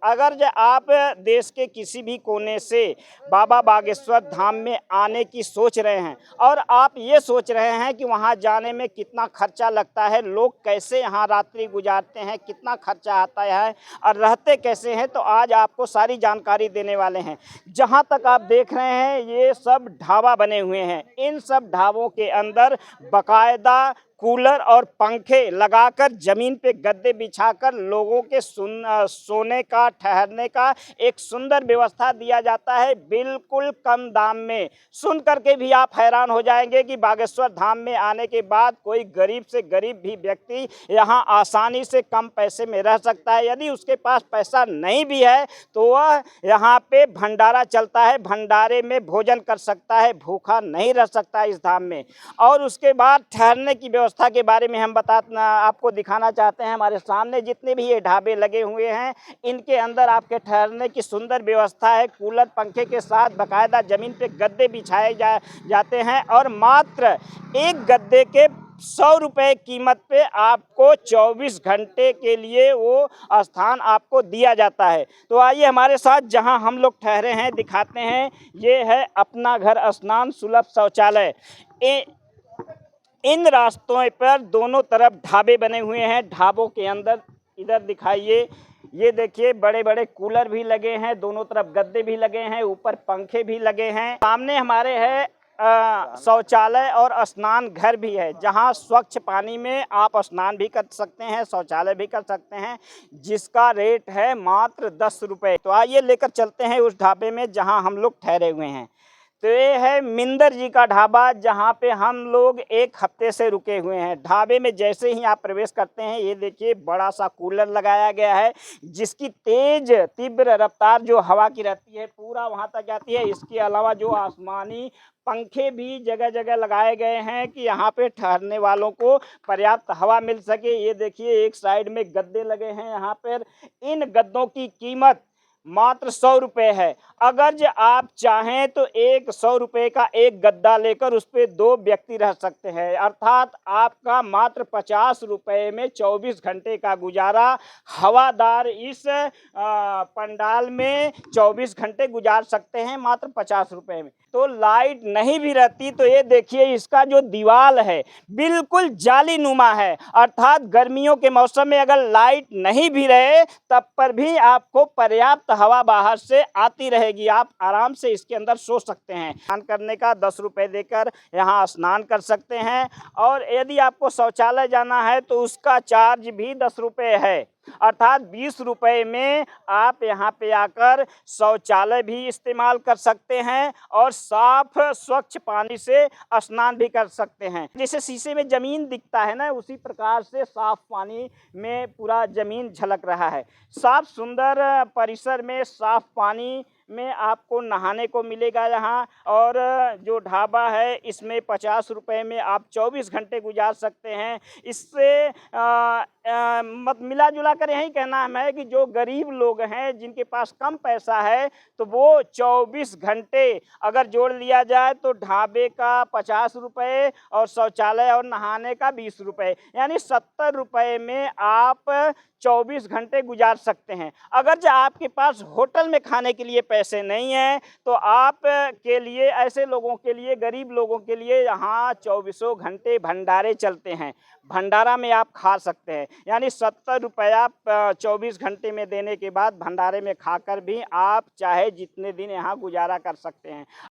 अगर आप देश के किसी भी कोने से बाबा बागेश्वर धाम में आने की सोच रहे हैं और आप ये सोच रहे हैं कि वहाँ जाने में कितना खर्चा लगता है, लोग कैसे यहाँ रात्रि गुजारते हैं, कितना खर्चा आता है और रहते कैसे हैं, तो आज आपको सारी जानकारी देने वाले हैं। जहाँ तक आप देख रहे हैं ये सब ढाबा बने हुए हैं। इन सब ढाबों के अंदर बाकायदा कूलर और पंखे लगाकर जमीन पे गद्दे बिछाकर लोगों के सोने का, ठहरने का एक सुंदर व्यवस्था दिया जाता है, बिल्कुल कम दाम में। सुन करके भी आप हैरान हो जाएंगे कि बागेश्वर धाम में आने के बाद कोई गरीब से गरीब भी व्यक्ति यहाँ आसानी से कम पैसे में रह सकता है। यदि उसके पास पैसा नहीं भी है तो वह यहाँ पे भंडारा चलता है, भंडारे में भोजन कर सकता है, भूखा नहीं रह सकता इस धाम में। और उसके बाद ठहरने की व्यवस्था के बारे में हम आपको दिखाना चाहते हैं। हमारे सामने जितने भी ये ढाबे लगे हुए हैं इनके अंदर आपके ठहरने की सुंदर व्यवस्था है। कूलर पंखे के साथ बाकायदा ज़मीन पे गद्दे बिछाए जाते हैं और मात्र एक गद्दे के 100 रुपये कीमत पे आपको 24 घंटे के लिए वो स्थान आपको दिया जाता है। तो आइए हमारे साथ जहां हम लोग ठहरे हैं दिखाते हैं। ये है अपना घर स्नान सुलभ शौचालय। इन रास्तों पर दोनों तरफ ढाबे बने हुए हैं। ढाबों के अंदर इधर दिखाइए, ये देखिए बड़े बड़े कूलर भी लगे हैं, दोनों तरफ गद्दे भी लगे हैं, ऊपर पंखे भी लगे हैं। सामने हमारे है शौचालय और स्नान घर भी है, जहां स्वच्छ पानी में आप स्नान भी कर सकते हैं, शौचालय भी कर सकते हैं, जिसका रेट है मात्र 10 रुपये। तो आइए लेकर चलते हैं उस ढाबे में जहां हम लोग ठहरे हुए हैं। तो ये है मिंदर जी का ढाबा, जहाँ पे हम लोग एक हफ्ते से रुके हुए हैं। ढाबे में जैसे ही आप प्रवेश करते हैं ये देखिए बड़ा सा कूलर लगाया गया है, जिसकी तेज तीव्र रफ्तार जो हवा की रहती है पूरा वहाँ तक जाती है। इसके अलावा जो आसमानी पंखे भी जगह जगह लगाए गए हैं कि यहाँ पे ठहरने वालों को पर्याप्त हवा मिल सके। ये देखिए एक साइड में गद्दे लगे हैं यहाँ पर। इन गद्दों की कीमत मात्र 100 रुपये है। अगर आप चाहें तो 100 रुपये का एक गद्दा लेकर उस पर 2 व्यक्ति रह सकते हैं, अर्थात आपका मात्र 50 रुपये में 24 घंटे का गुजारा हवादार इस पंडाल में 24 घंटे गुजार सकते हैं मात्र 50 रुपये में। तो लाइट नहीं भी रहती तो ये देखिए इसका जो दीवार है बिल्कुल जाली नुमा है, अर्थात गर्मियों के मौसम में अगर लाइट नहीं भी रहे तब पर भी आपको पर्याप्त हवा बाहर से आती रहेगी। आप आराम से इसके अंदर सो सकते हैं। स्नान करने का 10 रुपये देकर यहाँ स्नान कर सकते हैं और यदि आपको शौचालय जाना है तो उसका चार्ज भी 10 रुपये है, अर्थात 20 रुपये में आप यहाँ पे आकर शौचालय भी इस्तेमाल कर सकते हैं और साफ स्वच्छ पानी से स्नान भी कर सकते हैं। जैसे शीशे में ज़मीन दिखता है ना, उसी प्रकार से साफ पानी में पूरा ज़मीन झलक रहा है। साफ सुंदर परिसर में साफ पानी में आपको नहाने को मिलेगा यहाँ। और जो ढाबा है इसमें 50 रुपये में आप 24 घंटे गुजार सकते हैं। इससे मत मिला जुला कर यही कहना है कि जो गरीब लोग हैं जिनके पास कम पैसा है तो वो 24 घंटे अगर जोड़ लिया जाए तो ढाबे का 50 रुपये और शौचालय और नहाने का 20 रुपये, यानी 70 रुपये में आप 24 घंटे गुजार सकते हैं। अगर जो आपके पास होटल में खाने के लिए पैसे नहीं हैं तो आप के लिए, ऐसे लोगों के लिए, गरीब लोगों के लिए यहाँ 24 घंटे भंडारे चलते हैं। भंडारा में आप खा सकते हैं, यानी 70 रुपये आप 24 घंटे में देने के बाद भंडारे में खाकर भी आप चाहे जितने दिन यहाँ गुजारा कर सकते हैं।